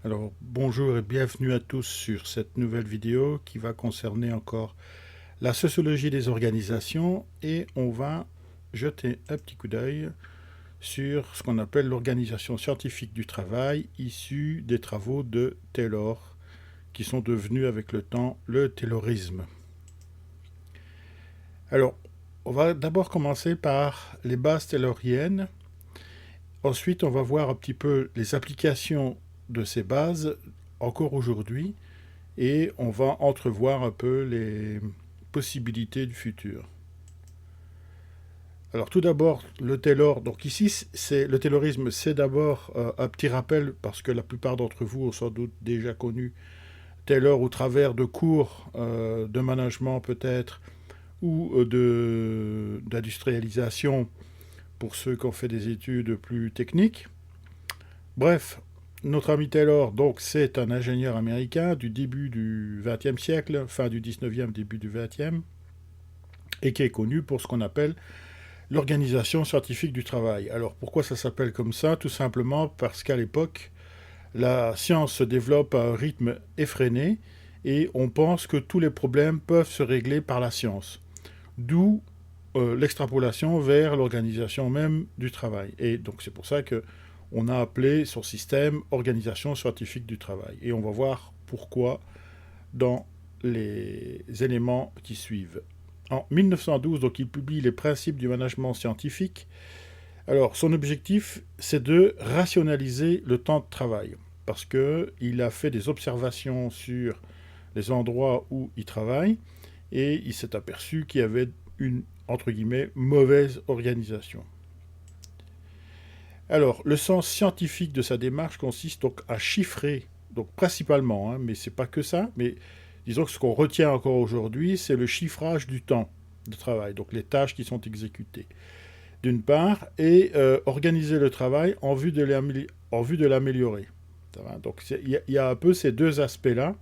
Alors bonjour et bienvenue à tous sur cette nouvelle vidéo qui va concerner encore la sociologie des organisations et on va jeter un petit coup d'œil sur ce qu'on appelle l'organisation scientifique du travail issue des travaux de Taylor qui sont devenus avec le temps le Taylorisme. Alors on va d'abord commencer par les bases tayloriennes. Ensuite, on va voir un petit peu les applications de ces bases encore aujourd'hui et on va entrevoir un peu les possibilités du futur. Alors tout d'abord, le Taylor. Donc ici, le Taylorisme, c'est d'abord un petit rappel parce que la plupart d'entre vous ont sans doute déjà connu Taylor au travers de cours de management peut-être ou d'industrialisation pour ceux qui ont fait des études plus techniques. Bref, notre ami Taylor, donc, c'est un ingénieur américain du début du XXe siècle, fin du XIXe, début du XXe, et qui est connu pour ce qu'on appelle l'organisation scientifique du travail. Alors pourquoi ça s'appelle comme ça? Tout simplement parce qu'à l'époque, la science se développe à un rythme effréné et on pense que tous les problèmes peuvent se régler par la science. D'où l'extrapolation vers l'organisation même du travail. Et donc c'est pour ça que on a appelé son système organisation scientifique du travail. Et on va voir pourquoi dans les éléments qui suivent. En 1912, donc, il publie les principes du management scientifique. Alors, son objectif, c'est de rationaliser le temps de travail, parce qu'il a fait des observations sur les endroits où il travaille, et il s'est aperçu qu'il y avait une, entre guillemets, mauvaise organisation. Alors, le sens scientifique de sa démarche consiste donc à chiffrer, donc principalement, mais c'est pas que ça, mais disons que ce qu'on retient encore aujourd'hui, c'est le chiffrage du temps de travail, donc les tâches qui sont exécutées, d'une part, et organiser le travail en vue de l'améliorer. Donc il y a un peu ces deux aspects-là.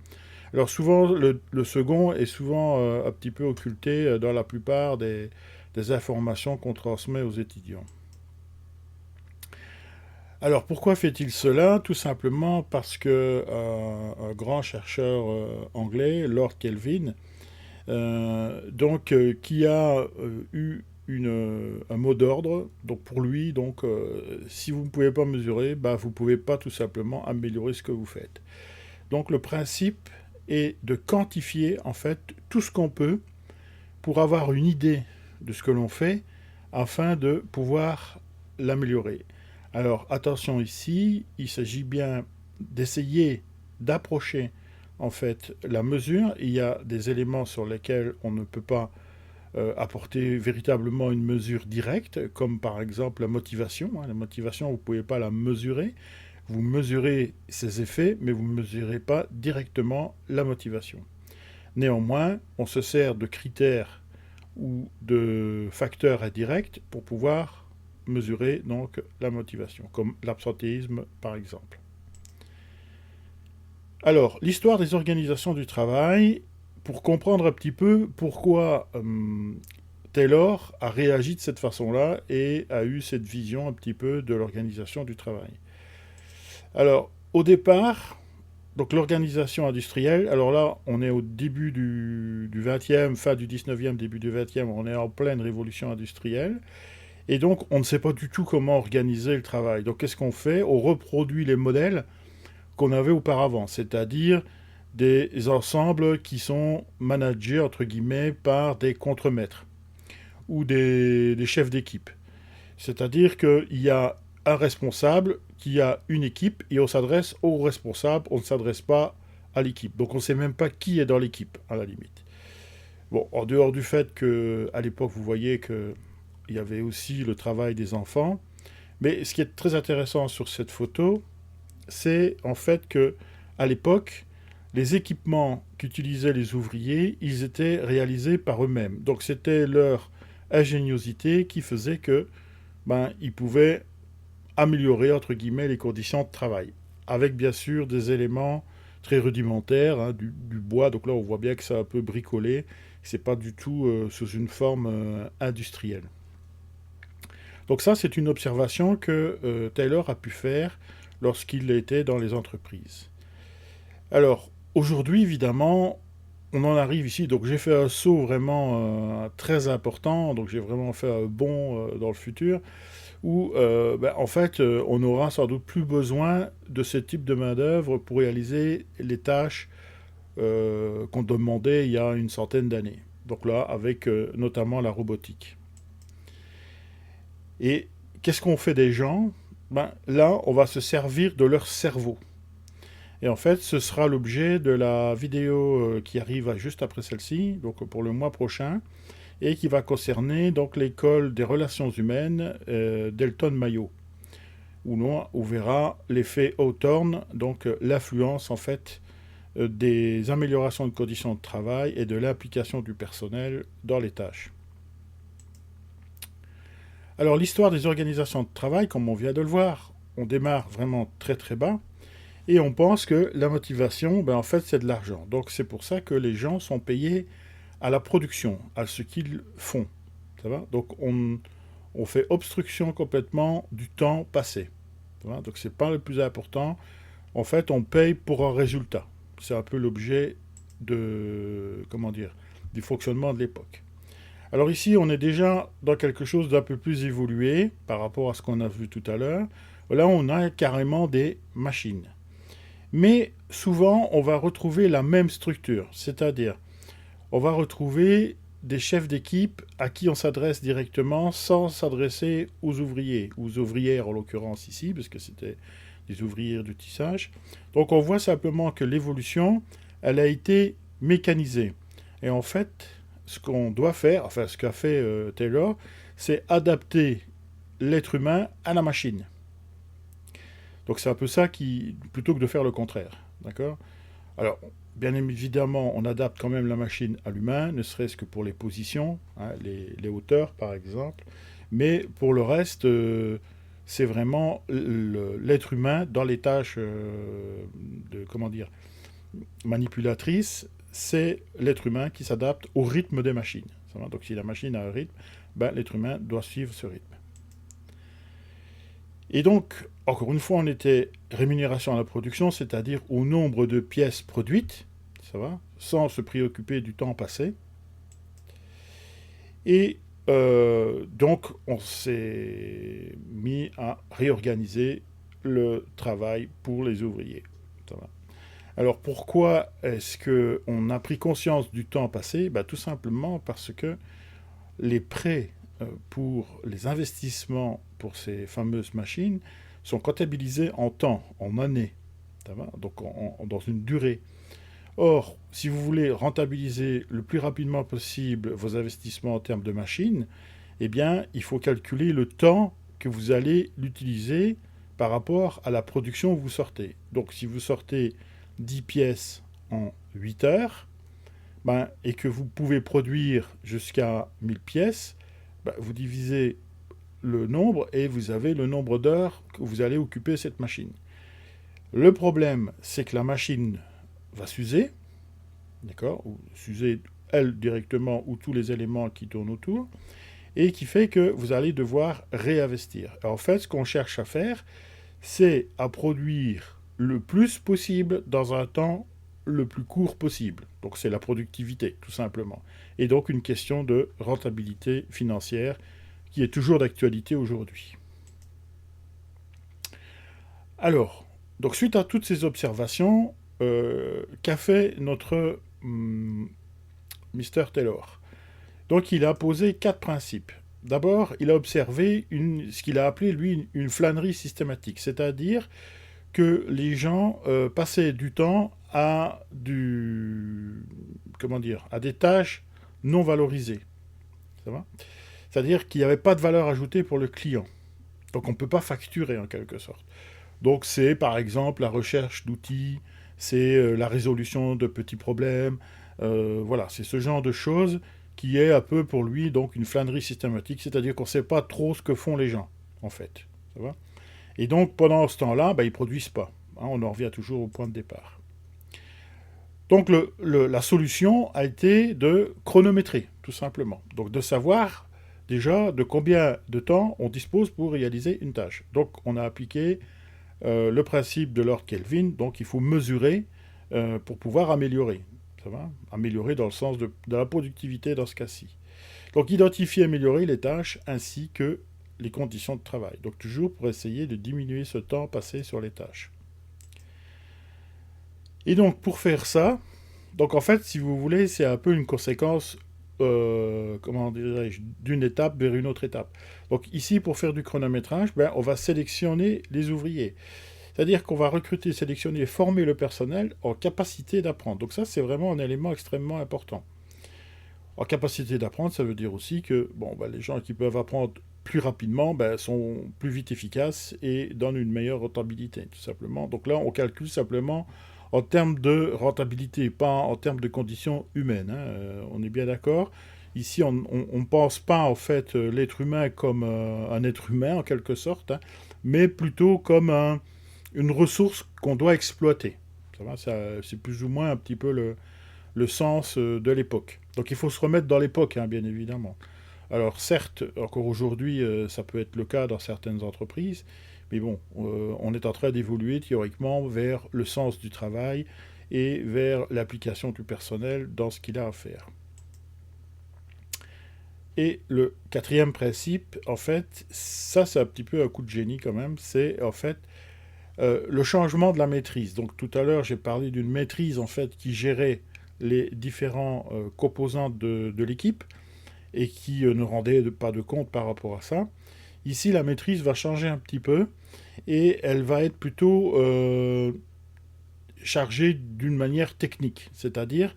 Alors souvent, le second est souvent un petit peu occulté dans la plupart des informations qu'on transmet aux étudiants. Alors pourquoi fait-il cela? Tout simplement parce que un grand chercheur anglais, Lord Kelvin, qui a eu un mot d'ordre. Donc pour lui, si vous ne pouvez pas mesurer, bah, vous ne pouvez pas tout simplement améliorer ce que vous faites. Donc le principe est de quantifier en fait tout ce qu'on peut pour avoir une idée de ce que l'on fait afin de pouvoir l'améliorer. Alors attention ici, il s'agit bien d'essayer d'approcher en fait la mesure. Il y a des éléments sur lesquels on ne peut pas apporter véritablement une mesure directe, comme par exemple la motivation. La motivation, vous ne pouvez pas la mesurer. Vous mesurez ses effets, mais vous ne mesurez pas directement la motivation. Néanmoins, on se sert de critères ou de facteurs indirects pour pouvoir mesurer donc la motivation, comme l'absentéisme par exemple. Alors, l'histoire des organisations du travail, pour comprendre un petit peu pourquoi Taylor a réagi de cette façon-là et a eu cette vision un petit peu de l'organisation du travail. Alors, au départ, donc l'organisation industrielle, alors là, on est au début du 20e, fin du 19e, début du 20e, on est en pleine révolution industrielle. Et donc, on ne sait pas du tout comment organiser le travail. Donc, qu'est-ce qu'on fait? On reproduit les modèles qu'on avait auparavant, c'est-à-dire des ensembles qui sont managés, entre guillemets, par des contremaîtres ou des chefs d'équipe. C'est-à-dire qu'il y a un responsable qui a une équipe et on s'adresse au responsable, on ne s'adresse pas à l'équipe. Donc on ne sait même pas qui est dans l'équipe, à la limite. Bon, en dehors du fait qu'à l'époque, vous voyez qu'il y avait aussi le travail des enfants. Mais ce qui est très intéressant sur cette photo, c'est en fait que à l'époque, les équipements qu'utilisaient les ouvriers, ils étaient réalisés par eux-mêmes. Donc c'était leur ingéniosité qui faisait que ils pouvaient améliorer entre guillemets les conditions de travail, avec bien sûr des éléments très rudimentaires, du bois. Donc là, on voit bien que c'est un peu bricolé. C'est pas du tout sous une forme industrielle. Donc ça, c'est une observation que Taylor a pu faire lorsqu'il était dans les entreprises. Alors, aujourd'hui, évidemment, on en arrive ici. Donc, j'ai fait un saut vraiment très important. Donc, j'ai vraiment fait un bond dans le futur où, en fait, on aura sans doute plus besoin de ce type de main-d'œuvre pour réaliser les tâches qu'on demandait il y a une centaine d'années. Donc là, avec notamment la robotique. Et qu'est-ce qu'on fait des gens? Là, on va se servir de leur cerveau. Et en fait, ce sera l'objet de la vidéo qui arrive juste après celle-ci, donc pour le mois prochain, et qui va concerner donc l'école des relations humaines d'Elton Mayo, où on verra l'effet Hawthorne, donc l'influence en fait des améliorations de conditions de travail et de l'implication du personnel dans les tâches. Alors l'histoire des organisations de travail, comme on vient de le voir, on démarre vraiment très très bas et on pense que la motivation, en fait c'est de l'argent. Donc c'est pour ça que les gens sont payés à la production, à ce qu'ils font. Ça va? Donc on fait obstruction complètement du temps passé. Ça va? Donc c'est pas le plus important. En fait on paye pour un résultat. C'est un peu l'objet de, comment dire, du fonctionnement de l'époque. Alors ici, on est déjà dans quelque chose d'un peu plus évolué par rapport à ce qu'on a vu tout à l'heure. Là, on a carrément des machines. Mais souvent, on va retrouver la même structure, c'est-à-dire, on va retrouver des chefs d'équipe à qui on s'adresse directement sans s'adresser aux ouvriers, ou aux ouvrières en l'occurrence ici, parce que c'était des ouvrières du tissage. Donc on voit simplement que l'évolution, elle a été mécanisée. Et en fait, ce qu'on doit faire, enfin ce qu'a fait Taylor, c'est adapter l'être humain à la machine. Donc c'est un peu ça plutôt que de faire le contraire. D'accord? Alors, bien évidemment, on adapte quand même la machine à l'humain, ne serait-ce que pour les positions, hein, les hauteurs par exemple. Mais pour le reste, c'est vraiment l'être humain dans les tâches manipulatrices, c'est l'être humain qui s'adapte au rythme des machines. Donc si la machine a un rythme, l'être humain doit suivre ce rythme. Et donc, encore une fois, on était rémunération à la production, c'est-à-dire au nombre de pièces produites, ça va, sans se préoccuper du temps passé. Et donc, on s'est mis à réorganiser le travail pour les ouvriers. Ça va. Alors, pourquoi est-ce qu'on a pris conscience du temps passé? Tout simplement parce que les prêts pour les investissements pour ces fameuses machines sont comptabilisés en temps, en années, ça va, donc dans une durée. Or, si vous voulez rentabiliser le plus rapidement possible vos investissements en termes de machines, eh bien, il faut calculer le temps que vous allez l'utiliser par rapport à la production que vous sortez. Donc, si vous sortez 10 pièces en 8 heures, et que vous pouvez produire jusqu'à 1000 pièces, vous divisez le nombre et vous avez le nombre d'heures que vous allez occuper cette machine. Le problème, c'est que la machine va s'user, d'accord, ou s'user elle directement ou tous les éléments qui tournent autour, et qui fait que vous allez devoir réinvestir. Alors, en fait, ce qu'on cherche à faire, c'est à produire le plus possible dans un temps le plus court possible. Donc c'est la productivité, tout simplement. Et donc une question de rentabilité financière qui est toujours d'actualité aujourd'hui. Alors, donc suite à toutes ces observations, qu'a fait notre Mr. Taylor? Donc il a posé 4 principes. D'abord, il a observé ce qu'il a appelé, lui, une flânerie systématique, c'est-à-dire que les gens passaient du temps à des tâches non valorisées. Ça va? C'est-à-dire qu'il n'y avait pas de valeur ajoutée pour le client. Donc on ne peut pas facturer en quelque sorte. Donc c'est par exemple la recherche d'outils, c'est la résolution de petits problèmes, voilà, c'est ce genre de choses qui est un peu pour lui donc une flânerie systématique, c'est-à-dire qu'on ne sait pas trop ce que font les gens, en fait. Ça va? Et donc pendant ce temps-là, ils ne produisent pas. Hein, on en revient toujours au point de départ. Donc la solution a été de chronométrer, tout simplement. Donc de savoir déjà de combien de temps on dispose pour réaliser une tâche. Donc on a appliqué le principe de Lord Kelvin, donc il faut mesurer pour pouvoir améliorer. Ça va? Améliorer dans le sens de la productivité dans ce cas-ci. Donc identifier et améliorer les tâches ainsi que les conditions de travail. Donc toujours pour essayer de diminuer ce temps passé sur les tâches. Et donc pour faire ça, donc en fait si vous voulez c'est un peu une conséquence comment dirais-je, d'une étape vers une autre étape. Donc ici pour faire du chronométrage, ben, on va sélectionner les ouvriers. C'est-à-dire qu'on va recruter, sélectionner et former le personnel en capacité d'apprendre. Donc ça c'est vraiment un élément extrêmement important. En capacité d'apprendre, ça veut dire aussi que bon, ben, les gens qui peuvent apprendre plus rapidement ben, sont plus vite efficaces et donnent une meilleure rentabilité, tout simplement. Donc là, on calcule simplement en termes de rentabilité, pas en termes de conditions humaines. On est bien d'accord. Ici, on ne pense pas en fait l'être humain comme un être humain en quelque sorte, hein, mais plutôt comme une ressource qu'on doit exploiter. C'est plus ou moins un petit peu le sens de l'époque. Donc il faut se remettre dans l'époque, hein, bien évidemment. Alors certes, encore aujourd'hui, ça peut être le cas dans certaines entreprises, mais bon, on est en train d'évoluer théoriquement vers le sens du travail et vers l'application du personnel dans ce qu'il a à faire. Et le quatrième principe, en fait, ça c'est un petit peu un coup de génie quand même, c'est en fait le changement de la maîtrise. Donc tout à l'heure j'ai parlé d'une maîtrise en fait qui gérait les différents composants de l'équipe et qui ne rendait pas de compte par rapport à ça. Ici, la maîtrise va changer un petit peu et elle va être plutôt chargée d'une manière technique. C'est-à-dire,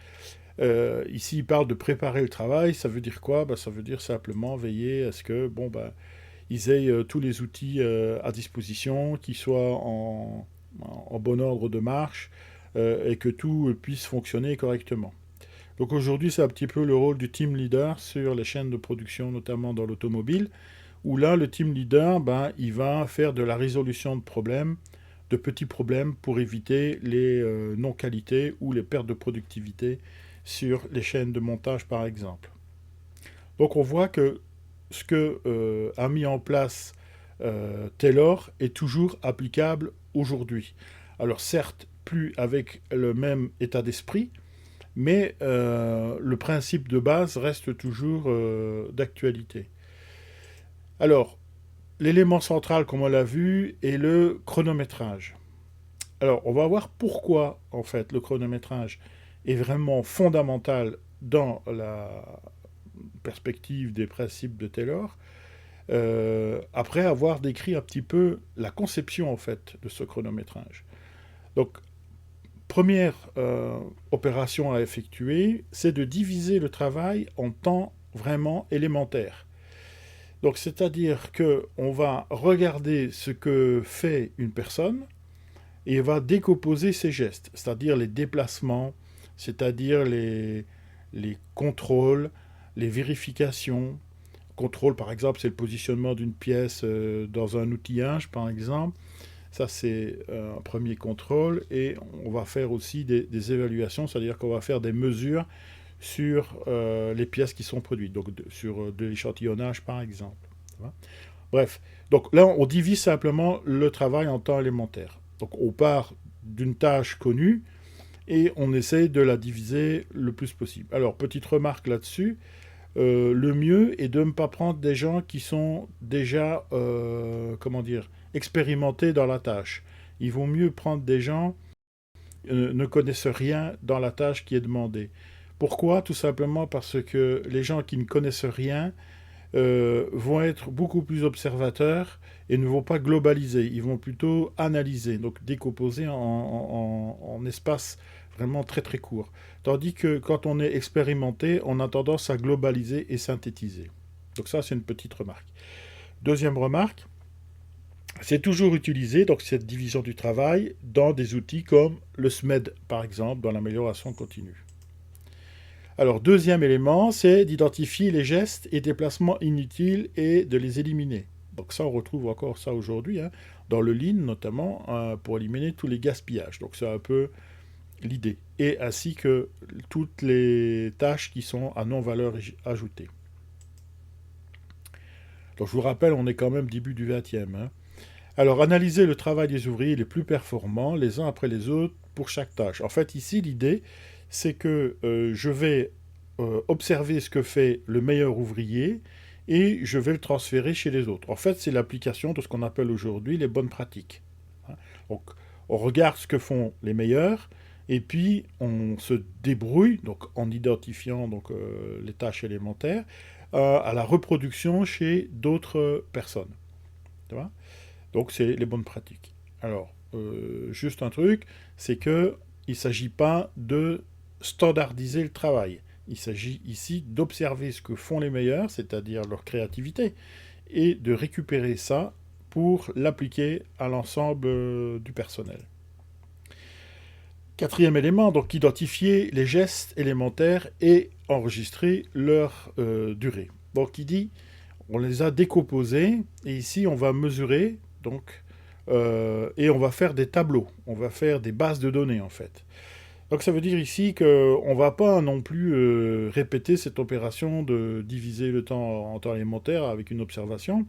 ici, il parle de préparer le travail. Ça veut dire quoi? Ça veut dire simplement veiller à ce que, ils aient tous les outils à disposition, qu'ils soient en bon ordre de marche et que tout puisse fonctionner correctement. Donc aujourd'hui, c'est un petit peu le rôle du team leader sur les chaînes de production, notamment dans l'automobile, où là, le team leader, il va faire de la résolution de problèmes, de petits problèmes, pour éviter les non-qualités ou les pertes de productivité sur les chaînes de montage, par exemple. Donc on voit que ce que a mis en place Taylor est toujours applicable aujourd'hui. Alors certes, plus avec le même état d'esprit, mais le principe de base reste toujours d'actualité. Alors, l'élément central, comme on l'a vu, est le chronométrage. Alors, on va voir pourquoi, en fait, le chronométrage est vraiment fondamental dans la perspective des principes de Taylor, après avoir décrit un petit peu la conception, en fait, de ce chronométrage. Donc, première opération à effectuer, c'est de diviser le travail en temps vraiment élémentaires. Donc, c'est-à-dire qu'on va regarder ce que fait une personne et on va décomposer ses gestes, c'est-à-dire les déplacements, c'est-à-dire les contrôles, les vérifications. Contrôle, par exemple, c'est le positionnement d'une pièce dans un outillage, par exemple. Ça, c'est un premier contrôle. Et on va faire aussi des évaluations, c'est-à-dire qu'on va faire des mesures sur les pièces qui sont produites, donc sur de l'échantillonnage, par exemple. Bref, donc là, on divise simplement le travail en temps élémentaire. Donc on part d'une tâche connue et on essaie de la diviser le plus possible. Alors, petite remarque là-dessus, le mieux est de ne pas prendre des gens qui sont déjà, expérimentés dans la tâche. Il vaut mieux prendre des gens qui ne connaissent rien dans la tâche qui est demandée. Pourquoi? Tout simplement parce que les gens qui ne connaissent rien vont être beaucoup plus observateurs et ne vont pas globaliser. Ils vont plutôt analyser, donc décomposer en espaces vraiment très très courts. Tandis que quand on est expérimenté, on a tendance à globaliser et synthétiser. Donc ça, c'est une petite remarque. Deuxième remarque, c'est toujours utilisé, donc cette division du travail, dans des outils comme le SMED, par exemple, dans l'amélioration continue. Alors, deuxième élément, c'est d'identifier les gestes et déplacements inutiles et de les éliminer. Donc ça, on retrouve encore ça aujourd'hui, dans le Lean notamment, pour éliminer tous les gaspillages. Donc c'est un peu l'idée. Et ainsi que toutes les tâches qui sont à non-valeur ajoutée. Donc je vous rappelle, on est quand même début du 20e. Alors, analyser le travail des ouvriers les plus performants, les uns après les autres, pour chaque tâche. En fait, ici, l'idée, c'est que je vais observer ce que fait le meilleur ouvrier et je vais le transférer chez les autres. En fait, c'est l'application de ce qu'on appelle aujourd'hui les bonnes pratiques. Hein. Donc, on regarde ce que font les meilleurs et puis on se débrouille, donc en identifiant donc, les tâches élémentaires, à la reproduction chez d'autres personnes. Tu vois. Donc c'est les bonnes pratiques. Alors, juste un truc, c'est que il ne s'agit pas de standardiser le travail. Il s'agit ici d'observer ce que font les meilleurs, c'est-à-dire leur créativité, et de récupérer ça pour l'appliquer à l'ensemble du personnel. Quatrième élément, donc identifier les gestes élémentaires et enregistrer leur durée. Donc il dit, on les a décomposés, et ici on va mesurer, donc, et on va faire des tableaux, on va faire des bases de données en fait. Donc ça veut dire ici qu'on ne va pas non plus répéter cette opération de diviser le temps en temps élémentaire avec une observation.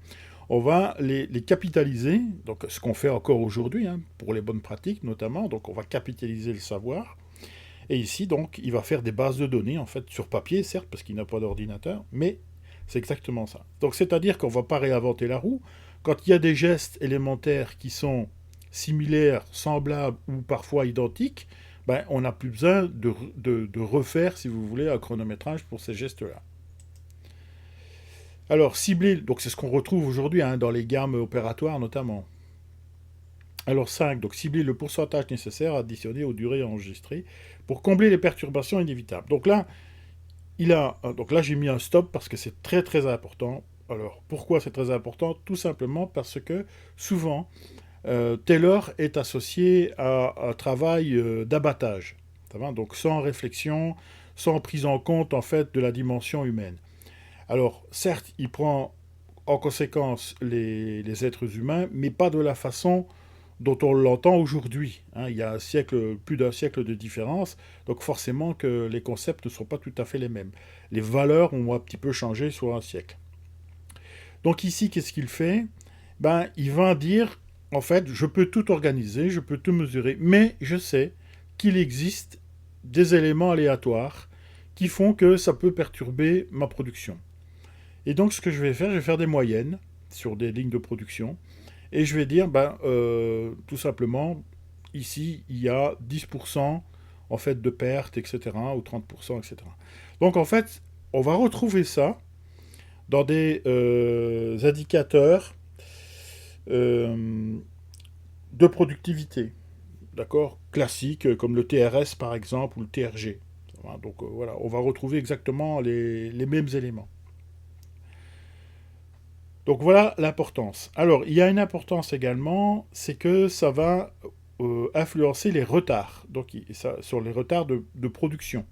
On va les capitaliser, donc ce qu'on fait encore aujourd'hui, hein, pour les bonnes pratiques notamment, donc on va capitaliser le savoir. Et ici, donc, il va faire des bases de données, en fait, sur papier, certes, parce qu'il n'a pas d'ordinateur, mais c'est exactement ça. Donc c'est-à-dire qu'on ne va pas réinventer la roue. Quand il y a des gestes élémentaires qui sont similaires, semblables ou parfois identiques, ben, on n'a plus besoin de refaire, si vous voulez, un chronométrage pour ces gestes-là. Alors, cibler, donc c'est ce qu'on retrouve aujourd'hui hein, dans les gammes opératoires notamment. Alors 5, donc cibler le pourcentage nécessaire additionné aux durées enregistrées pour combler les perturbations inévitables. Donc là j'ai mis un stop parce que c'est très très important. Alors pourquoi c'est très important? Tout simplement parce que souvent Taylor est associé à un travail d'abattage. Donc sans réflexion, sans prise en compte en fait de la dimension humaine. Alors certes, il prend en conséquence les êtres humains, mais pas de la façon dont on l'entend aujourd'hui. Hein. Il y a plus d'un siècle de différence, donc forcément que les concepts ne sont pas tout à fait les mêmes. Les valeurs ont un petit peu changé sur un siècle. Donc ici, qu'est-ce qu'il fait? Ben, il va dire, en fait, je peux tout organiser, je peux tout mesurer, mais je sais qu'il existe des éléments aléatoires qui font que ça peut perturber ma production. Et donc, ce que je vais faire des moyennes sur des lignes de production, et je vais dire, tout simplement, ici, il y a 10% en fait de pertes, etc., ou 30%, etc. Donc, en fait, on va retrouver ça dans des indicateurs euh, de productivité, d'accord, classiques, comme le TRS par exemple, ou le TRG. Donc voilà, on va retrouver exactement les mêmes éléments. Donc voilà l'importance. Alors, il y a une importance également, c'est que ça va influencer les retards, donc sur les retards de production.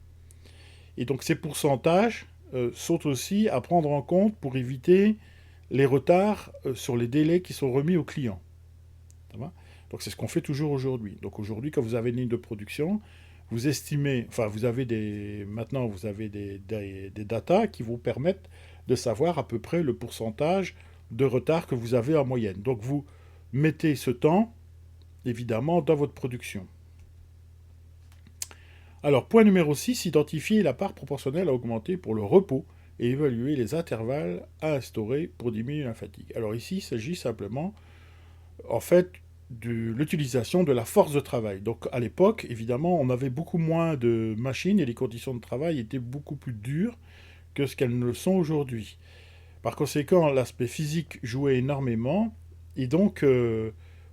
Et donc ces pourcentages sont aussi à prendre en compte pour éviter les retards sur les délais qui sont remis aux clients. Donc c'est ce qu'on fait toujours aujourd'hui. Donc aujourd'hui, quand vous avez une ligne de production, vous estimez, enfin maintenant vous avez des datas qui vous permettent de savoir à peu près le pourcentage de retard que vous avez en moyenne. Donc vous mettez ce temps, évidemment, dans votre production. Alors, point numéro 6, identifier la part proportionnelle à augmenter pour le repos et évaluer les intervalles à instaurer pour diminuer la fatigue. Alors ici, il s'agit simplement, en fait, de l'utilisation de la force de travail. Donc à l'époque, évidemment, on avait beaucoup moins de machines et les conditions de travail étaient beaucoup plus dures que ce qu'elles ne le sont aujourd'hui. Par conséquent, l'aspect physique jouait énormément et donc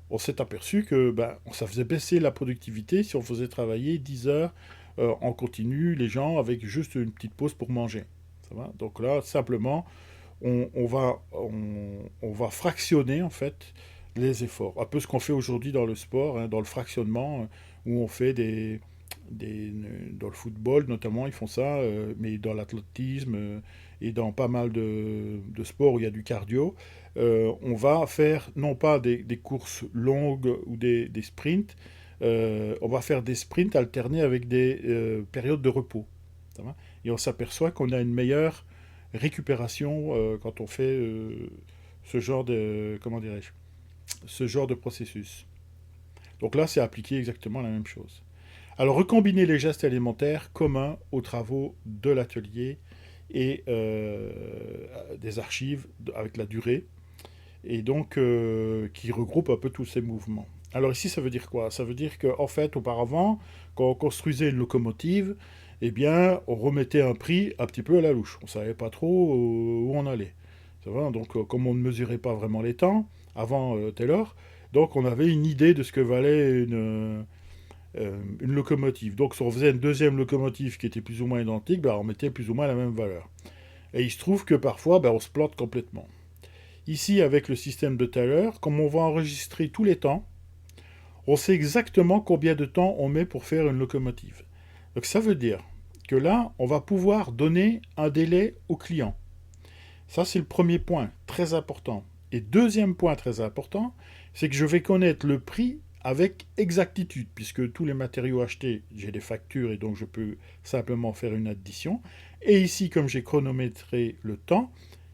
on s'est aperçu que ça faisait baisser la productivité si on faisait travailler 10 heures en continu les gens avec juste une petite pause pour manger. Ça va. Donc là, simplement, on va fractionner en fait les efforts. Un peu ce qu'on fait aujourd'hui dans le sport, hein, dans le fractionnement, où on fait dans le football notamment, ils font ça, mais dans l'athlétisme et dans pas mal de sports où il y a du cardio, on va faire non pas des courses longues ou des sprints, on va faire des sprints alternés avec des périodes de repos. Et on s'aperçoit qu'on a une meilleure récupération quand on fait ce genre de, comment dirais-je, ce genre de processus. Donc là, c'est appliqué exactement la même chose. Alors, recombiner les gestes élémentaires communs aux travaux de l'atelier et des archives avec la durée, et donc qui regroupe un peu tous ces mouvements. Alors ici, ça veut dire quoi? Ça veut dire qu'en fait, auparavant, quand on construisait une locomotive, eh bien, on remettait un prix un petit peu à la louche. On ne savait pas trop où on allait. Ça va. Donc, comme on ne mesurait pas vraiment les temps, avant Taylor, donc on avait une idée de ce que valait une locomotive. Donc, si on faisait une deuxième locomotive qui était plus ou moins identique, ben, on mettait plus ou moins la même valeur. Et il se trouve que parfois, ben, on se plante complètement. Ici, avec le système de Taylor, comme on va enregistrer tous les temps, on sait exactement combien de temps on met pour faire une locomotive. Donc ça veut dire que là, on va pouvoir donner un délai au client. Ça, c'est le premier point, très important. Et deuxième point très important, c'est que je vais connaître le prix avec exactitude, puisque tous les matériaux achetés, j'ai des factures et donc je peux simplement faire une addition. Et ici, comme j'ai chronométré le temps,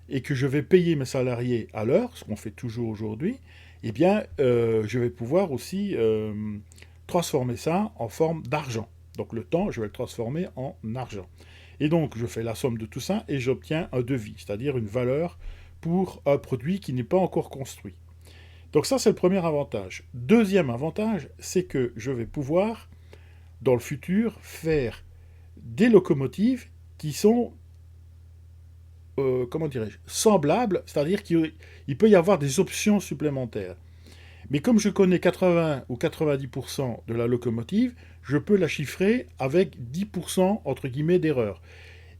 et que je vais payer mes salariés à l'heure, ce qu'on fait toujours aujourd'hui, eh bien, je vais pouvoir aussi transformer ça en forme d'argent. Donc le temps, je vais le transformer en argent. Et donc, je fais la somme de tout ça et j'obtiens un devis, c'est-à-dire une valeur pour un produit qui n'est pas encore construit. Donc ça, c'est le premier avantage. Deuxième avantage, c'est que je vais pouvoir, dans le futur, faire des locomotives qui sont comment dirais-je, semblables, c'est-à-dire qu'il peut y avoir des options supplémentaires. Mais comme je connais 80 ou 90% de la locomotive, je peux la chiffrer avec 10% entre guillemets d'erreur.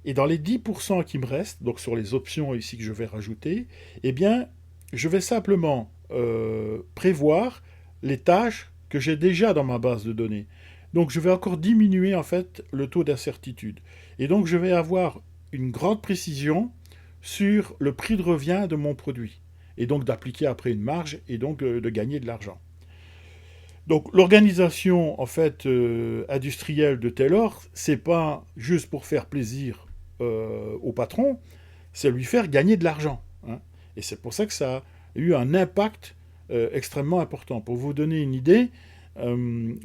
Et dans les 10% qui me restent, donc sur les options ici que je vais rajouter, eh bien, je vais simplement prévoir les tâches que j'ai déjà dans ma base de données. Donc je vais encore diminuer en fait le taux d'incertitude. Et donc je vais avoir une grande précision sur le prix de revient de mon produit. Et donc d'appliquer après une marge et donc de gagner de l'argent. Donc l'organisation en fait industrielle de Taylor, c'est pas juste pour faire plaisir au patron, c'est lui faire gagner de l'argent. Hein. Et c'est pour ça que ça a eu un impact extrêmement important. Pour vous donner une idée,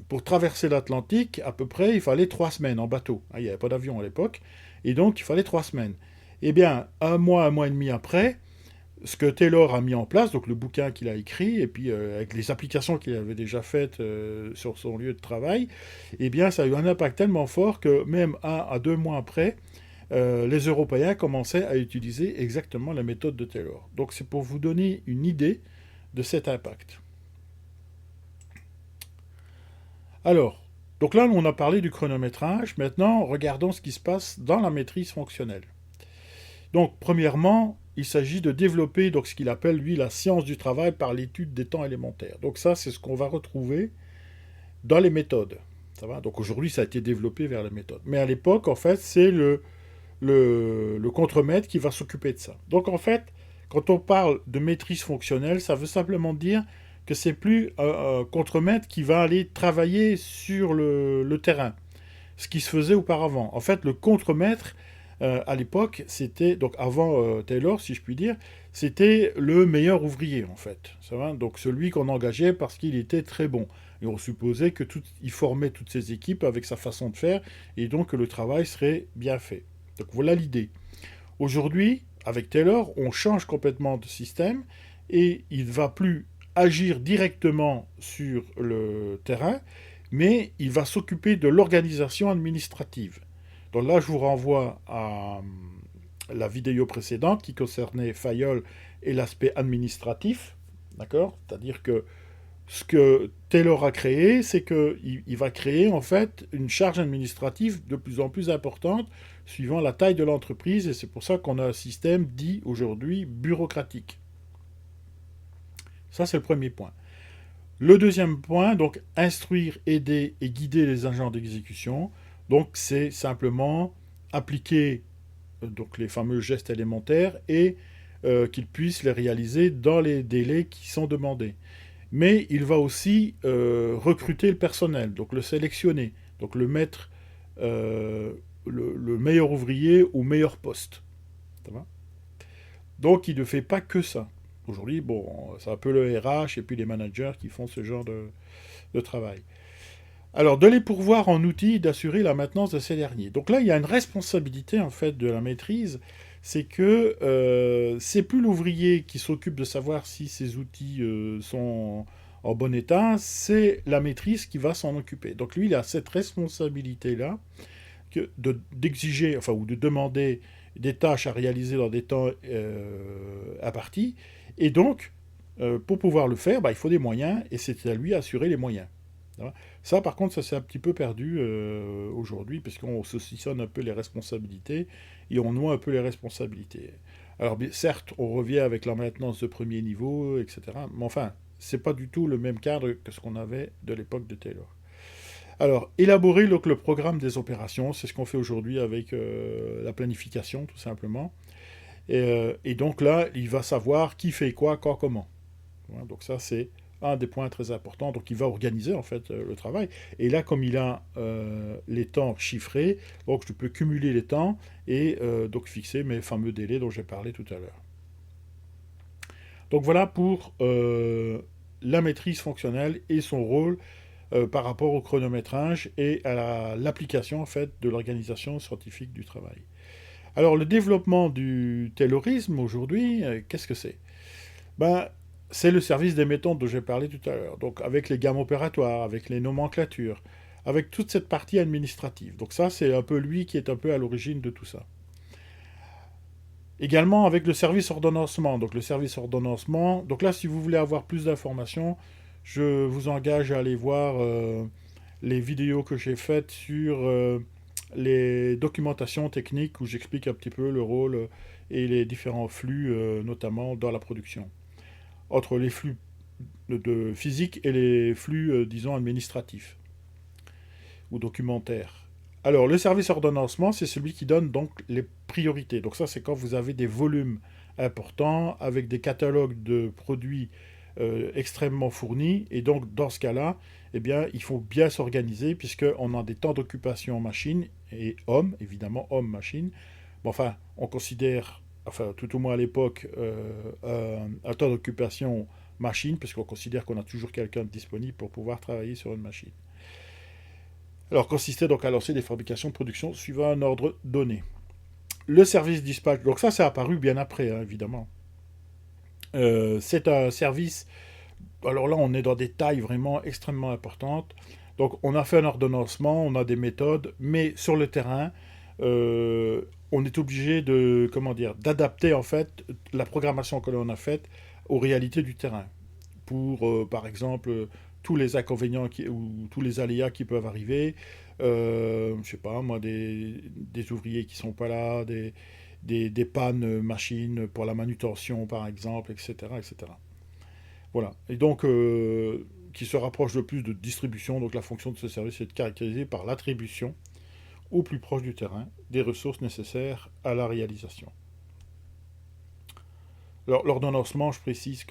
pour traverser l'Atlantique, à peu près, il fallait 3 semaines en bateau. Hein, il n'y avait pas d'avion à l'époque. Et donc, il fallait 3 semaines. Eh bien, un mois et demi après, ce que Taylor a mis en place, donc le bouquin qu'il a écrit, et puis avec les applications qu'il avait déjà faites sur son lieu de travail, eh bien, ça a eu un impact tellement fort que même 1 à 2 mois après, les Européens commençaient à utiliser exactement la méthode de Taylor. Donc c'est pour vous donner une idée de cet impact. Alors, donc là, on a parlé du chronométrage. Maintenant, regardons ce qui se passe dans la maîtrise fonctionnelle. Donc, premièrement, il s'agit de développer donc, ce qu'il appelle, lui, la science du travail par l'étude des temps élémentaires. Donc ça, c'est ce qu'on va retrouver dans les méthodes. Ça va. Donc aujourd'hui, ça a été développé vers les méthodes. Mais à l'époque, en fait, c'est le contremaître qui va s'occuper de ça. Donc en fait, quand on parle de maîtrise fonctionnelle, ça veut simplement dire que c'est plus un contremaître qui va aller travailler sur le terrain, ce qui se faisait auparavant. En fait, le contremaître, à l'époque, c'était, donc avant Taylor, si je puis dire, c'était le meilleur ouvrier, en fait. Ça va. Donc celui qu'on engageait parce qu'il était très bon. Et on supposait qu'il formait toutes ses équipes avec sa façon de faire, et donc que le travail serait bien fait. Donc voilà l'idée. Aujourd'hui, avec Taylor, on change complètement de système et il ne va plus agir directement sur le terrain, mais il va s'occuper de l'organisation administrative. Donc là, je vous renvoie à la vidéo précédente qui concernait Fayol et l'aspect administratif. D'accord? C'est-à-dire que ce que Taylor a créé, c'est qu'il va créer en fait une charge administrative de plus en plus importante suivant la taille de l'entreprise, et c'est pour ça qu'on a un système dit aujourd'hui bureaucratique. Ça, c'est le premier point. Le deuxième point, donc instruire, aider et guider les agents d'exécution. Donc c'est simplement appliquer donc les fameux gestes élémentaires et qu'ils puissent les réaliser dans les délais qui sont demandés. Mais il va aussi recruter le personnel, donc le sélectionner, donc le mettre le meilleur ouvrier au meilleur poste. Ça va. Donc il ne fait pas que ça. Aujourd'hui, bon, c'est un peu le RH et puis les managers qui font ce genre de travail. Alors, de les pourvoir en outils et d'assurer la maintenance de ces derniers. Donc là, il y a une responsabilité en fait de la maîtrise, c'est que c'est plus l'ouvrier qui s'occupe de savoir si ces outils sont en bon état, c'est la maîtrise qui va s'en occuper. Donc lui, il a cette responsabilité-là d'exiger, enfin, ou de demander des tâches à réaliser dans des temps impartis. Et donc, pour pouvoir le faire, bah, il faut des moyens, et c'est à lui d'assurer les moyens. Ça, par contre, ça s'est un petit peu perdu aujourd'hui, puisqu'on saucissonne un peu les responsabilités, et on noie un peu les responsabilités. Alors, certes, on revient avec la maintenance de premier niveau, etc. Mais enfin, c'est pas du tout le même cadre que ce qu'on avait de l'époque de Taylor. Alors, élaborer donc, le programme des opérations, c'est ce qu'on fait aujourd'hui avec la planification, tout simplement. Et donc là, il va savoir qui fait quoi, quand, comment. Voilà, donc ça, c'est un des points très importants. Donc il va organiser en fait le travail. Et là, comme il a les temps chiffrés, donc je peux cumuler les temps et donc fixer mes fameux délais dont j'ai parlé tout à l'heure. Donc voilà pour la maîtrise fonctionnelle et son rôle par rapport au chronométrage et à l'application en fait de l'organisation scientifique du travail. Alors le développement du taylorisme aujourd'hui, qu'est-ce que c'est? Ben, c'est le service des méthodes dont j'ai parlé tout à l'heure. Donc avec les gammes opératoires, avec les nomenclatures, avec toute cette partie administrative. Donc ça, c'est un peu lui qui est un peu à l'origine de tout ça. Également avec le service ordonnancement. Donc le service ordonnancement. Donc là, si vous voulez avoir plus d'informations, je vous engage à aller voir les vidéos que j'ai faites sur les documentations techniques où j'explique un petit peu le rôle et les différents flux, notamment dans la production. Entre les flux de physique et les flux, disons, administratifs ou documentaires. Alors, le service ordonnancement, c'est celui qui donne donc les priorités. Donc ça, c'est quand vous avez des volumes importants avec des catalogues de produits extrêmement fournis. Et donc, dans ce cas-là, eh bien, il faut bien s'organiser puisqu'on a des temps d'occupation machine et homme, évidemment, homme-machine. Bon, enfin, on considère, enfin, tout au moins à l'époque, un temps d'occupation machine, puisqu'on considère qu'on a toujours quelqu'un de disponible pour pouvoir travailler sur une machine. Alors, consistait donc à lancer des fabrications de production suivant un ordre donné. Le service dispatch, donc ça, c'est apparu bien après, hein, évidemment. C'est un service, alors là, on est dans des tailles vraiment extrêmement importantes. Donc, on a fait un ordonnancement, on a des méthodes, mais sur le terrain, on est obligé de, comment dire, d'adapter en fait la programmation que l'on a faite aux réalités du terrain. Pour, par exemple, tous les inconvénients ou tous les aléas qui peuvent arriver. Je sais pas, moi, des ouvriers qui sont pas là, des pannes machines pour la manutention, par exemple, etc. etc. Voilà. Et donc, qui se rapproche le plus de distribution. Donc, la fonction de ce service est caractérisée par l'attribution au plus proche du terrain des ressources nécessaires à la réalisation. Alors, l'ordonnancement, je précise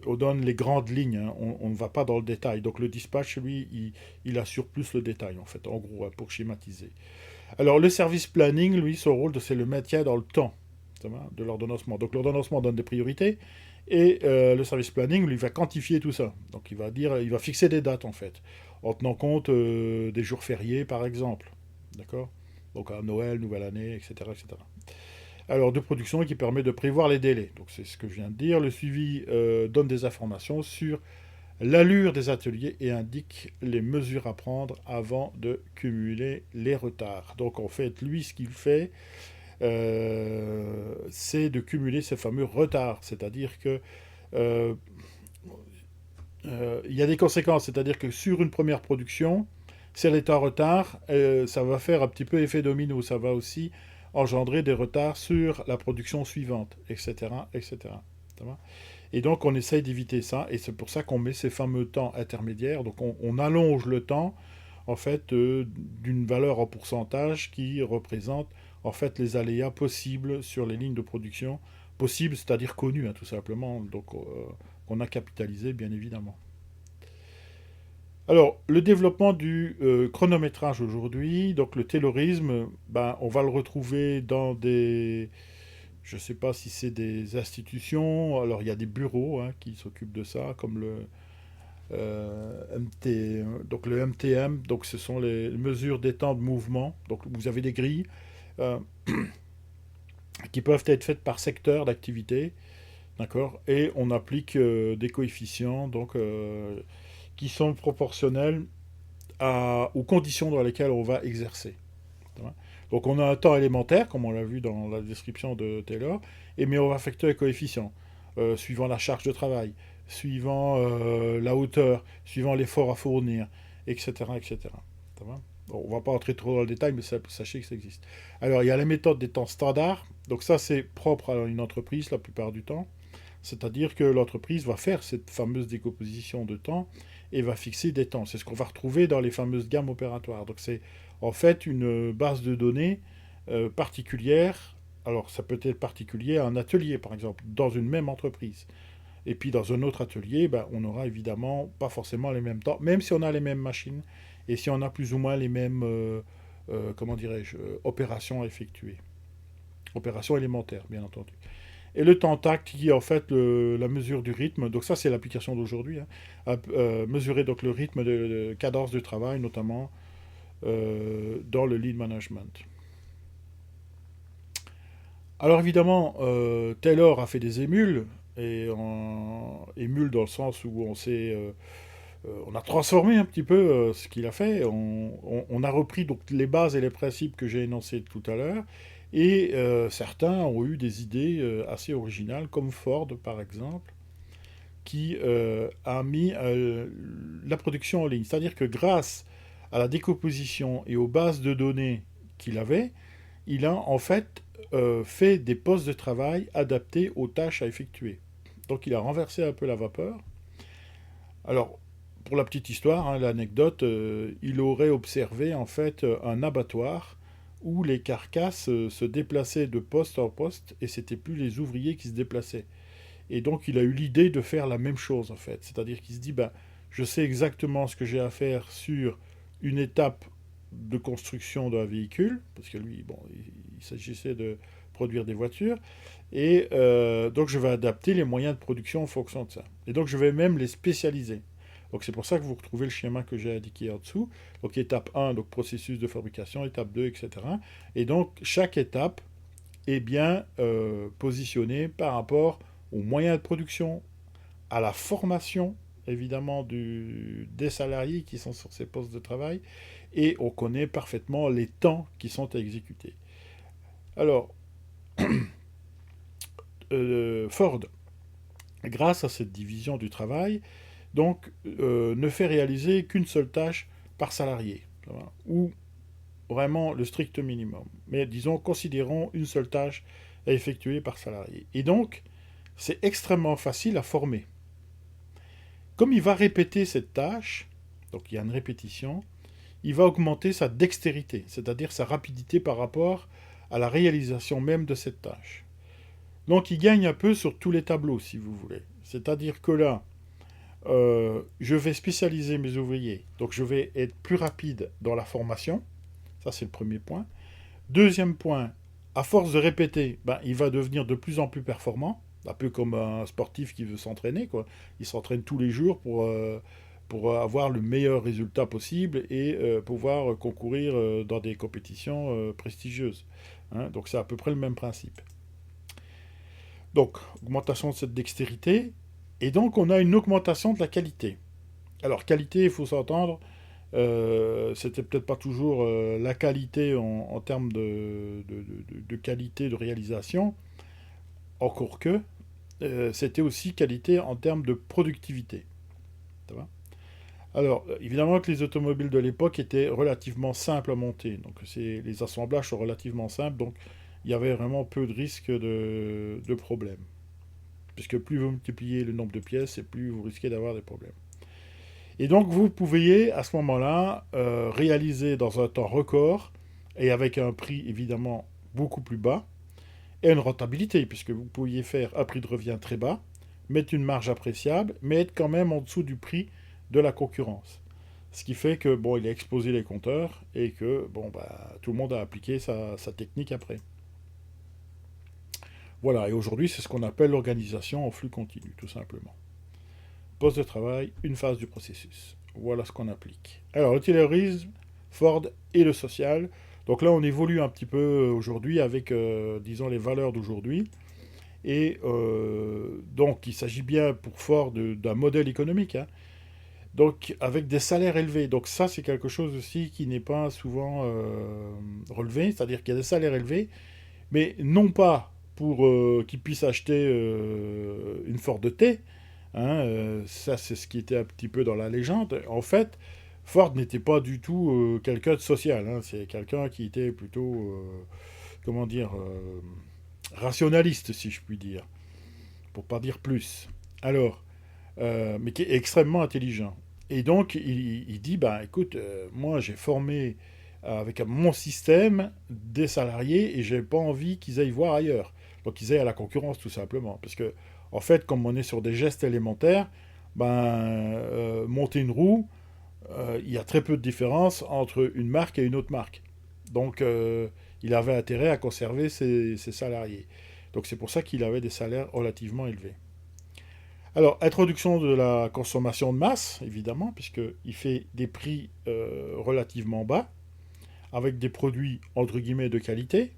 on donne les grandes lignes, hein, on ne va pas dans le détail. Donc le dispatch, lui, il assure plus le détail, en fait, en gros, hein, pour schématiser. Alors le service planning, lui, son rôle, c'est le maintien dans le temps de l'ordonnancement. Donc l'ordonnancement donne des priorités, et le service planning, lui, va quantifier tout ça. Donc il va fixer des dates, en fait, en tenant compte des jours fériés, par exemple. D'accord? Donc à Noël, Nouvelle Année, etc., etc. Alors de production qui permet de prévoir les délais. Donc c'est ce que je viens de dire. Le suivi donne des informations sur l'allure des ateliers et indique les mesures à prendre avant de cumuler les retards. Donc en fait, lui, ce qu'il fait, c'est de cumuler ces fameux retards. C'est-à-dire que il y a des conséquences. C'est-à-dire que sur une première production, si elle est en retard, ça va faire un petit peu effet domino. Ça va aussi engendrer des retards sur la production suivante, etc., etc. Et donc on essaye d'éviter ça, et c'est pour ça qu'on met ces fameux temps intermédiaires. Donc on allonge le temps, en fait, d'une valeur en pourcentage qui représente en fait les aléas possibles sur les lignes de production. Possibles, c'est-à-dire connus, hein, tout simplement. Donc on a capitalisé, bien évidemment. Alors, le développement du chronométrage aujourd'hui, donc le taylorisme, ben, on va le retrouver dans des, je ne sais pas si c'est des institutions, alors il y a des bureaux hein, qui s'occupent de ça, comme donc le MTM, donc ce sont les mesures des temps de mouvement. Donc vous avez des grilles euh, qui peuvent être faites par secteur d'activité, d'accord, et on applique des coefficients donc, qui sont proportionnels aux conditions dans lesquelles on va exercer. Donc on a un temps élémentaire, comme on l'a vu dans la description de Taylor, mais on va affecter les coefficients, suivant la charge de travail, suivant la hauteur, suivant l'effort à fournir, etc. etc. Ça va. Bon, on ne va pas entrer trop dans le détail, mais sachez que ça existe. Alors il y a la méthode des temps standards, donc ça c'est propre à une entreprise la plupart du temps, c'est-à-dire que l'entreprise va faire cette fameuse décomposition de temps et va fixer des temps. C'est ce qu'on va retrouver dans les fameuses gammes opératoires. Donc c'est en fait une base de données particulière. Alors ça peut être particulier à un atelier, par exemple, dans une même entreprise. Et puis dans un autre atelier, ben, on n'aura évidemment pas forcément les mêmes temps, même si on a les mêmes machines et si on a plus ou moins les mêmes, comment dirais-je, opérations à effectuer. Opérations élémentaires, bien entendu. Et le temps tact qui est en fait la mesure du rythme. Donc ça c'est l'application d'aujourd'hui. Hein, mesurer donc le rythme de cadence de travail, notamment dans le lead management. Alors évidemment, Taylor a fait des émules, émules dans le sens où on a transformé un petit peu ce qu'il a fait. On a repris donc les bases et les principes que j'ai énoncés tout à l'heure. Et certains ont eu des idées assez originales, comme Ford par exemple, qui a mis la production en ligne. C'est-à-dire que grâce à la décomposition et aux bases de données qu'il avait, il a en fait fait des postes de travail adaptés aux tâches à effectuer. Donc il a renversé un peu la vapeur. Alors, pour la petite histoire, hein, l'anecdote, il aurait observé en fait un abattoir où les carcasses se déplaçaient de poste en poste et c'était plus les ouvriers qui se déplaçaient. Et donc il a eu l'idée de faire la même chose en fait. C'est-à-dire qu'il se dit, ben, je sais exactement ce que j'ai à faire sur une étape de construction d'un véhicule, parce que lui, bon, il s'agissait de produire des voitures, et donc je vais adapter les moyens de production en fonction de ça. Et donc je vais même les spécialiser. Donc c'est pour ça que vous retrouvez le schéma que j'ai indiqué en dessous. Donc étape 1, donc processus de fabrication, étape 2, etc. Et donc chaque étape est bien positionnée par rapport aux moyens de production, à la formation évidemment des salariés qui sont sur ces postes de travail, et on connaît parfaitement les temps qui sont à exécuter. Alors, Ford, grâce à cette division du travail, donc ne fait réaliser qu'une seule tâche par salarié, ou vraiment le strict minimum. Mais disons, considérons une seule tâche à effectuer par salarié. Et donc, c'est extrêmement facile à former. Comme il va répéter cette tâche, donc il y a une répétition, il va augmenter sa dextérité, c'est-à-dire sa rapidité par rapport à la réalisation même de cette tâche. Donc il gagne un peu sur tous les tableaux, si vous voulez. C'est-à-dire que là, je vais spécialiser mes ouvriers, donc je vais être plus rapide dans la formation, ça c'est le premier point. Deuxième point, à force de répéter, ben, il va devenir de plus en plus performant, un peu comme un sportif qui veut s'entraîner, quoi. Il s'entraîne tous les jours pour avoir le meilleur résultat possible et pouvoir concourir dans des compétitions prestigieuses. Hein, donc c'est à peu près le même principe. Donc, augmentation de cette dextérité, et donc on a une augmentation de la qualité. Alors, qualité, il faut s'entendre, c'était peut-être pas toujours la qualité en termes de qualité de réalisation, encore que c'était aussi qualité en termes de productivité. Ça va. Alors, évidemment que les automobiles de l'époque étaient relativement simples à monter, donc les assemblages sont relativement simples, donc il y avait vraiment peu de risques de problèmes. Puisque plus vous multipliez le nombre de pièces, et plus vous risquez d'avoir des problèmes. Et donc vous pouviez à ce moment-là réaliser dans un temps record et avec un prix évidemment beaucoup plus bas et une rentabilité puisque vous pouviez faire un prix de revient très bas, mettre une marge appréciable, mais être quand même en dessous du prix de la concurrence. Ce qui fait que bon, il a explosé les compteurs et que bon, bah, tout le monde a appliqué sa technique après. Voilà, et aujourd'hui, c'est ce qu'on appelle l'organisation en flux continu, tout simplement. Poste de travail, une phase du processus. Voilà ce qu'on applique. Alors, le Taylorisme, Ford et le social. Donc là, on évolue un petit peu aujourd'hui avec, disons, les valeurs d'aujourd'hui. Et donc, il s'agit bien pour Ford d'un modèle économique, hein. Donc, avec des salaires élevés. Donc, ça, c'est quelque chose aussi qui n'est pas souvent relevé. C'est-à-dire qu'il y a des salaires élevés, mais non pas pour qu'ils puissent acheter une Ford T. Hein, ça, c'est ce qui était un petit peu dans la légende. En fait, Ford n'était pas du tout quelqu'un de social, hein. C'est quelqu'un qui était plutôt, comment dire, rationaliste, si je puis dire, pour pas dire plus. Alors, mais qui est extrêmement intelligent. Et donc, il dit, bah, écoute, moi, j'ai formé avec mon système des salariés et j'ai pas envie qu'ils aillent voir ailleurs. Donc, ils aillent à la concurrence, tout simplement. Parce que, en fait, comme on est sur des gestes élémentaires, ben, monter une roue, il y a très peu de différence entre une marque et une autre marque. Donc, il avait intérêt à conserver ses salariés. Donc, c'est pour ça qu'il avait des salaires relativement élevés. Alors, introduction de la consommation de masse, évidemment, puisqu'il fait des prix relativement bas, avec des produits, entre guillemets, de qualité,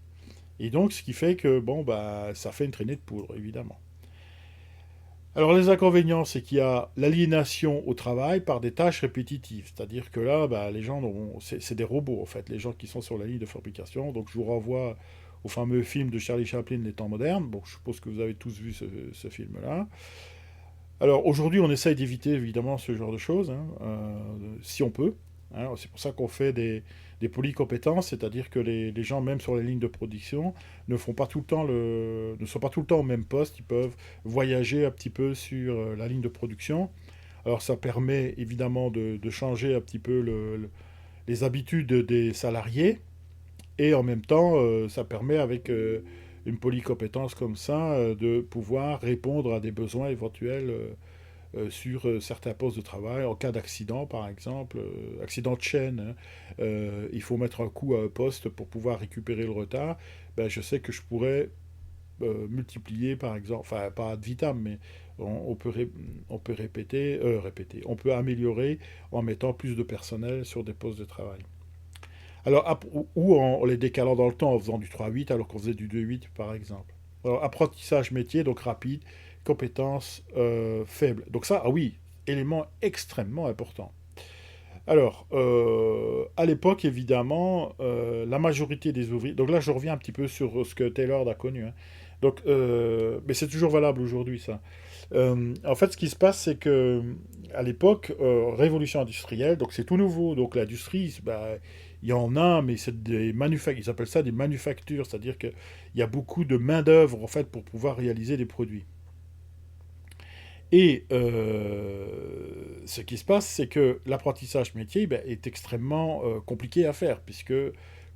et donc ce qui fait que, bon, bah, ça fait une traînée de poudre, évidemment. Alors, les inconvénients, c'est qu'il y a l'aliénation au travail par des tâches répétitives, c'est-à-dire que là, bah, les gens, c'est des robots, en fait, les gens qui sont sur la ligne de fabrication, donc je vous renvoie au fameux film de Charlie Chaplin, Les temps modernes. Bon, je suppose que vous avez tous vu ce film-là. Alors aujourd'hui, on essaye d'éviter évidemment ce genre de choses, hein, si on peut, hein. C'est pour ça qu'on fait des polycompétences, c'est-à-dire que les gens, même sur les lignes de production, ne font pas tout le temps ne sont pas tout le temps au même poste. Ils peuvent voyager un petit peu sur la ligne de production. Alors ça permet évidemment de changer un petit peu les habitudes des salariés, et en même temps, ça permet avec une polycompétence comme ça de pouvoir répondre à des besoins éventuels sur certains postes de travail. En cas d'accident, par exemple, accident de chaîne, hein, il faut mettre un coup à un poste pour pouvoir récupérer le retard. Ben, je sais que je pourrais multiplier, par exemple, enfin pas ad vitam, mais on peut répéter, on peut améliorer en mettant plus de personnel sur des postes de travail. Alors, ou en les décalant dans le temps en faisant du 3-8 alors qu'on faisait du 2-8 par exemple. Alors, apprentissage métier, donc rapide, compétences faibles. Donc ça, ah oui, élément extrêmement important. Alors, à l'époque, évidemment, la majorité des ouvriers... Donc là, je reviens un petit peu sur ce que Taylor a connu, hein. Donc, mais c'est toujours valable aujourd'hui, ça. En fait, ce qui se passe, c'est que à l'époque, révolution industrielle, donc c'est tout nouveau. Donc l'industrie, bah, il y en a, mais c'est des manufactures. Ils appellent ça des manufactures, c'est-à-dire qu'il y a beaucoup de main d'œuvre en fait pour pouvoir réaliser des produits. Et ce qui se passe, c'est que l'apprentissage métier ben, est extrêmement compliqué à faire, puisque,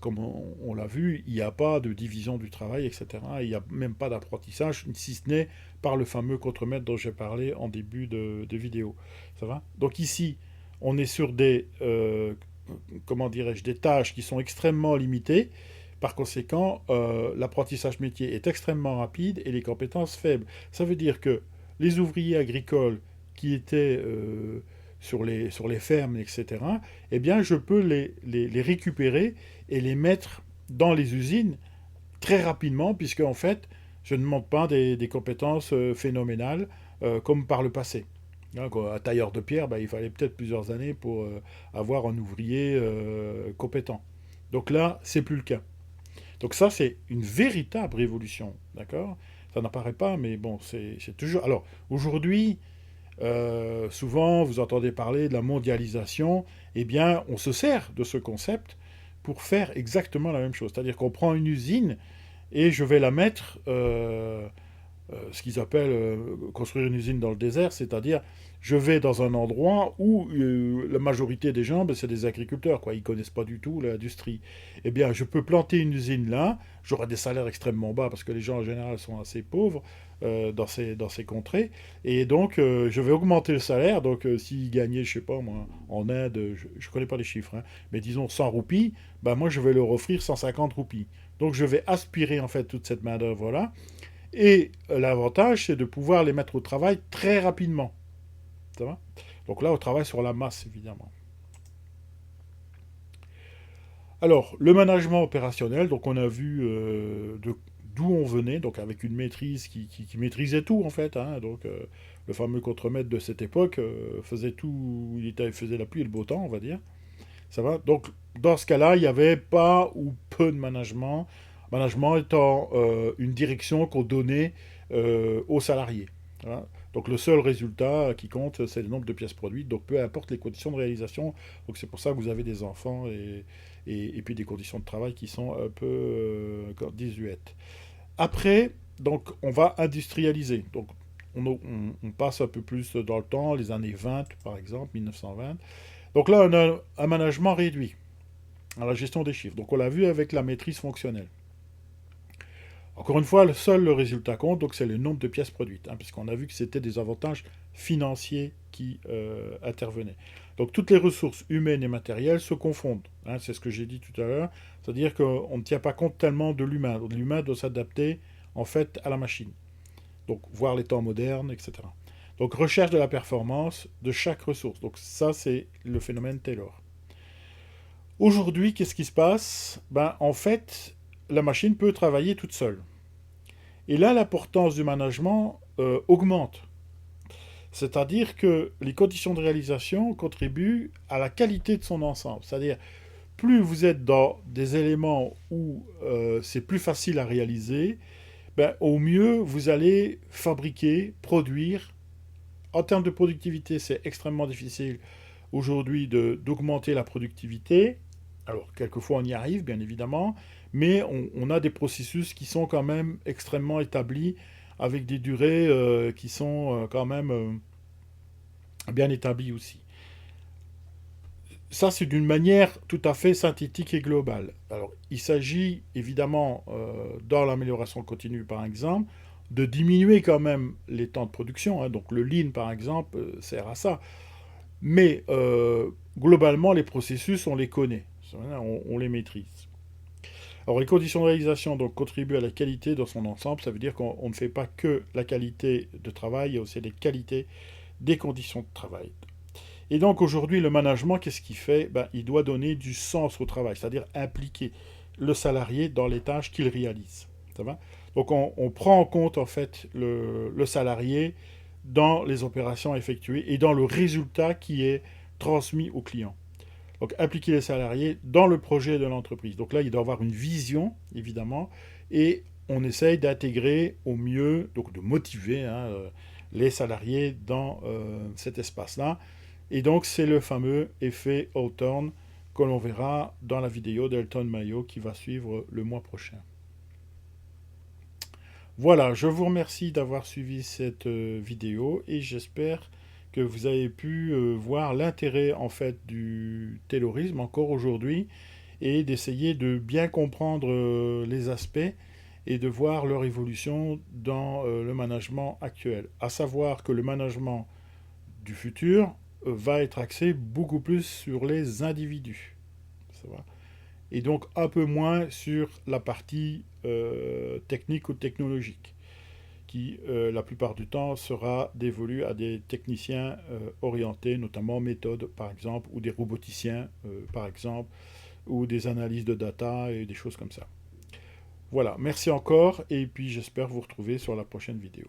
comme on l'a vu, il n'y a pas de division du travail, etc. Il n'y a même pas d'apprentissage, si ce n'est par le fameux contremaître dont j'ai parlé en début de vidéo. Ça va? Donc ici, on est sur des, comment dirais-je, des tâches qui sont extrêmement limitées. Par conséquent, l'apprentissage métier est extrêmement rapide et les compétences faibles. Ça veut dire que les ouvriers agricoles qui étaient sur les fermes, etc., eh bien, je peux les récupérer et les mettre dans les usines très rapidement, puisque, en fait, je ne demande pas des compétences phénoménales comme par le passé. Hein, un tailleur de pierre, ben, il fallait peut-être plusieurs années pour avoir un ouvrier compétent. Donc là, c'est plus le cas. Donc ça, c'est une véritable révolution, d'accord? Ça n'apparaît pas, mais bon, c'est toujours... Alors, aujourd'hui, souvent, vous entendez parler de la mondialisation. Eh bien, on se sert de ce concept pour faire exactement la même chose. C'est-à-dire qu'on prend une usine et je vais la mettre ce qu'ils appellent construire une usine dans le désert, c'est-à-dire je vais dans un endroit où la majorité des gens, ben, c'est des agriculteurs, quoi. Ils connaissent pas du tout l'industrie. Eh bien, je peux planter une usine là, j'aurai des salaires extrêmement bas parce que les gens en général sont assez pauvres dans ces contrées, et donc je vais augmenter le salaire. Donc s'ils gagnaient, je sais pas moi, en Inde, je connais pas les chiffres, hein, mais disons 100 roupies, ben moi je vais leur offrir 150 roupies. Donc je vais aspirer en fait toute cette main d'œuvre là Et l'avantage, c'est de pouvoir les mettre au travail très rapidement. Ça va? Donc là, on travaille sur la masse, évidemment. Alors, le management opérationnel, donc on a vu d'où on venait, donc avec une maîtrise qui maîtrisait tout en fait. Hein. Donc le fameux contremaître de cette époque faisait tout, faisait la pluie et le beau temps, on va dire. Ça va. Donc dans ce cas-là, il n'y avait pas ou peu de management. Management étant une direction qu'on donnait aux salariés. Voilà. Donc le seul résultat qui compte, c'est le nombre de pièces produites. Donc peu importe les conditions de réalisation. Donc c'est pour ça que vous avez des enfants et puis des conditions de travail qui sont un peu désuètes. Après, donc on va industrialiser. Donc on passe un peu plus dans le temps, les années 20 par exemple, 1920. Donc là, on a un management réduit à la gestion des chiffres. Donc on l'a vu avec la maîtrise fonctionnelle. Encore une fois, le résultat compte, donc c'est le nombre de pièces produites, hein, puisqu'on a vu que c'était des avantages financiers qui intervenaient. Donc toutes les ressources humaines et matérielles se confondent, hein, c'est ce que j'ai dit tout à l'heure, c'est-à-dire qu'on ne tient pas compte tellement de l'humain. L'humain doit s'adapter en fait à la machine, donc voir les temps modernes, etc. Donc recherche de la performance de chaque ressource. Donc ça, c'est le phénomène Taylor. Aujourd'hui, qu'est-ce qui se passe? Ben, en fait, la machine peut travailler toute seule. Et là, l'importance du management augmente. C'est-à-dire que les conditions de réalisation contribuent à la qualité de son ensemble. C'est-à-dire, plus vous êtes dans des éléments où c'est plus facile à réaliser, ben, au mieux vous allez fabriquer, produire. En termes de productivité, c'est extrêmement difficile aujourd'hui d'augmenter la productivité. Alors, quelquefois, on y arrive, bien évidemment, mais on a des processus qui sont quand même extrêmement établis, avec des durées qui sont quand même bien établies aussi. Ça, c'est d'une manière tout à fait synthétique et globale. Alors, il s'agit évidemment, dans l'amélioration continue, par exemple, de diminuer quand même les temps de production. Hein. Donc, le lean, par exemple, sert à ça. Mais globalement, les processus, on les connaît, on les maîtrise. Alors, les conditions de réalisation donc, contribuent à la qualité dans son ensemble. Ça veut dire qu'on ne fait pas que la qualité de travail, il y a aussi la qualité des conditions de travail. Et donc, aujourd'hui, le management, qu'est-ce qu'il fait? Ben, il doit donner du sens au travail, c'est-à-dire impliquer le salarié dans les tâches qu'il réalise. Ça va? Donc, on prend en compte, en fait, le salarié dans les opérations effectuées et dans le résultat qui est transmis au client. Donc, impliquer les salariés dans le projet de l'entreprise. Donc là, il doit avoir une vision, évidemment, et on essaye d'intégrer au mieux, donc de motiver hein, les salariés dans cet espace-là. Et donc, c'est le fameux effet Hawthorne que l'on verra dans la vidéo d'Elton Mayo qui va suivre le mois prochain. Voilà, je vous remercie d'avoir suivi cette vidéo et j'espère que vous avez pu voir l'intérêt en fait du taylorisme encore aujourd'hui et d'essayer de bien comprendre les aspects et de voir leur évolution dans le management actuel. À savoir que le management du futur va être axé beaucoup plus sur les individus. Ça va. Et donc un peu moins sur la partie technique ou technologique, qui la plupart du temps sera dévolue à des techniciens orientés, notamment méthode par exemple, ou des roboticiens par exemple, ou des analyses de data et des choses comme ça. Voilà, merci encore, et puis j'espère vous retrouver sur la prochaine vidéo.